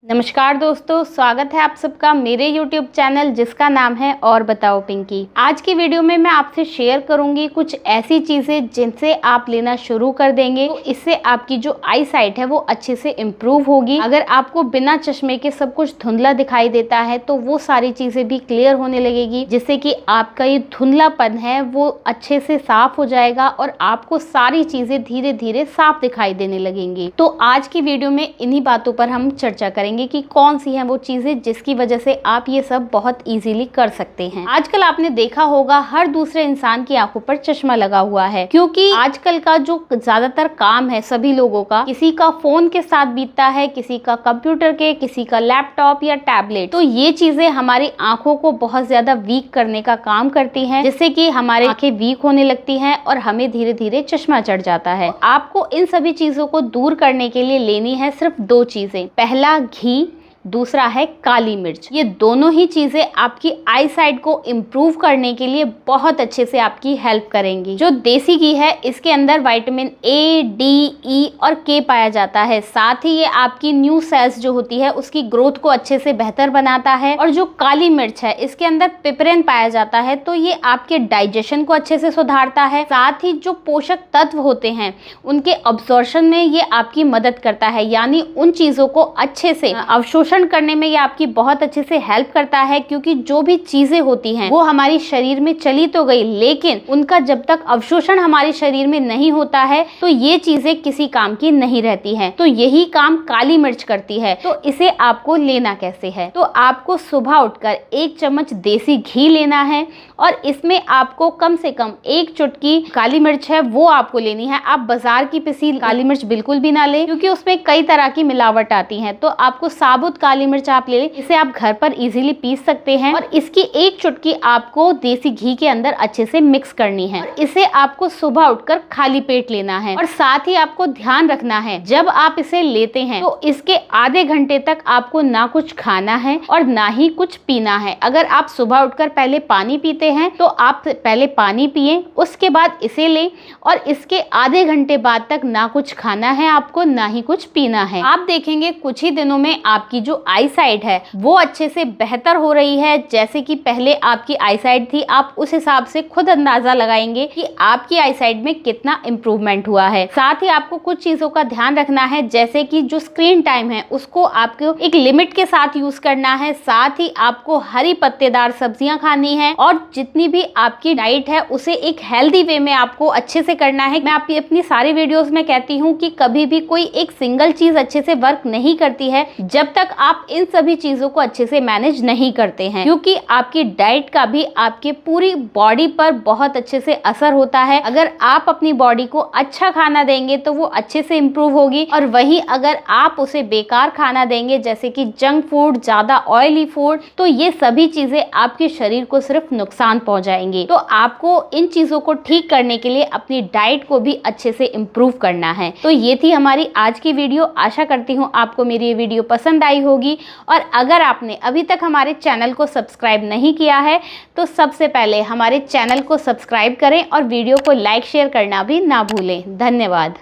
नमस्कार दोस्तों, स्वागत है आप सबका मेरे YouTube चैनल जिसका नाम है और बताओ पिंकी। आज की वीडियो में मैं आपसे शेयर करूंगी कुछ ऐसी चीज़ें जिनसे आप लेना शुरू कर देंगे तो इससे आपकी जो आई साइट है वो अच्छे से इम्प्रूव होगी। अगर आपको बिना चश्मे के सब कुछ धुंधला दिखाई देता है तो वो सारी चीज़ें भी क्लियर होने लगेगी, जिससे कि आपका ये धुंधलापन है वो अच्छे से साफ हो जाएगा और आपको सारी चीज़ें धीरे धीरे साफ दिखाई देने लगेंगी। तो आज की वीडियो में इन्हीं बातों पर हम चर्चा करेंगे कि कौन सी हैं वो चीजें जिसकी वजह से आप ये सब बहुत इजीली कर सकते हैं। आजकल आपने देखा होगा हर दूसरे इंसान की आंखों पर चश्मा लगा हुआ है, क्योंकि आजकल का जो ज्यादातर काम है सभी लोगों का, किसी का फोन के साथ बीतता है, किसी का कंप्यूटर के, किसी का लैपटॉप या टैबलेट। तो ये चीजें हमारी आंखों को बहुत ज्यादा वीक करने का काम करती हैं, जिससे कि हमारी आंखें वीक होने लगती हैं और हमें धीरे धीरे चश्मा चढ़ जाता है। आपको इन सभी चीजों को दूर करने के लिए लेनी है सिर्फ दो चीजें। पहला घी, दूसरा है काली मिर्च। ये दोनों ही चीजें आपकी आई साइट को इम्प्रूव करने के लिए बहुत अच्छे से आपकी हेल्प करेंगी। जो देसी घी है इसके अंदर विटामिन ए, डी, ई और के पाया जाता है। साथ ही ये आपकी न्यू सेल्स जो होती है उसकी ग्रोथ को अच्छे से बेहतर बनाता है। और जो काली मिर्च है इसके अंदर पिपरेन पाया जाता है, तो ये आपके डाइजेशन को अच्छे से सुधारता है। साथ ही जो पोषक तत्व होते हैं उनके अब्जॉर्प्शन में ये आपकी मदद करता है, यानी उन चीजों को अच्छे से अवशोषण करने में ये आपकी बहुत अच्छे से हेल्प करता है। क्योंकि जो भी चीजें होती हैं वो हमारी शरीर में चली तो गई, लेकिन उनका जब तक अवशोषण हमारे शरीर में नहीं होता है तो ये चीजें किसी काम की नहीं रहती हैं। तो यही काम काली मिर्च करती है। तो इसे आपको लेना कैसे है, तो आपको सुबह उठकर 1 चम्मच देसी घी लेना है और इसमें आपको कम से कम 1 चुटकी काली मिर्च है वो आपको लेनी है। आप बाजार की पिसी काली मिर्च बिल्कुल भी ना लें, क्योंकि उसमें कई तरह की मिलावट आती है। तो आपको साबुत काली मिर्च आप ले लें, इसे आप घर पर इजीली पीस सकते हैं और इसकी 1 चुटकी आपको देसी घी के अंदर अच्छे से मिक्स करनी है। इसे आपको सुबह उठकर खाली पेट लेना है। और साथ ही आपको ध्यान रखना है जब आप इसे लेते हैं तो इसके आधे घंटे तक आपको ना कुछ खाना है और ना ही कुछ पीना है। अगर आप सुबह उठकर पहले पानी पीते हैं तो आप पहले पानी पिए, उसके बाद इसे लें और इसके आधे घंटे बाद तक ना कुछ खाना है आपको, ना ही कुछ पीना है। आप देखेंगे कुछ ही दिनों में आपकी जो आई साइट है वो अच्छे से बेहतर हो रही है। जैसे कि पहले आपकी आई साइट थी, आप उस हिसाब से खुद अंदाजा लगाएंगे कि आपकी आई साइट में कितना इम्प्रूवमेंट हुआ है। साथ ही आपको कुछ चीजों का ध्यान रखना है, जैसे कि जो स्क्रीन टाइम है उसको आपको एक लिमिट के साथ यूज करना है। साथ ही आपको हरी पत्तेदार सब्जियां खानी है और जितनी भी आपकी डाइट है उसे एक हेल्दी वे में आपको अच्छे से करना है। मैं अपनी सारी वीडियोस में कहती हूँ कि कभी भी कोई एक सिंगल चीज अच्छे से वर्क नहीं करती है जब तक आप इन सभी चीजों को अच्छे से मैनेज नहीं करते हैं, क्योंकि आपकी डाइट का भी आपके पूरी बॉडी पर बहुत अच्छे से असर होता है। अगर आप अपनी बॉडी को अच्छा खाना देंगे तो वो अच्छे से इम्प्रूव होगी, और वहीं अगर आप उसे बेकार खाना देंगे जैसे कि जंक फूड, ज्यादा ऑयली फूड, तो ये सभी चीजें आपके शरीर को सिर्फ नुकसान पहुंचाएंगी। तो आपको इन चीजों को ठीक करने के लिए अपनी डाइट को भी अच्छे से इम्प्रूव करना है। तो ये थी हमारी आज की वीडियो। आशा करती हूँ आपको मेरी ये वीडियो पसंद आई होगी। और अगर आपने अभी तक हमारे चैनल को सब्सक्राइब नहीं किया है तो सबसे पहले हमारे चैनल को सब्सक्राइब करें और वीडियो को लाइक शेयर करना भी ना भूलें। धन्यवाद।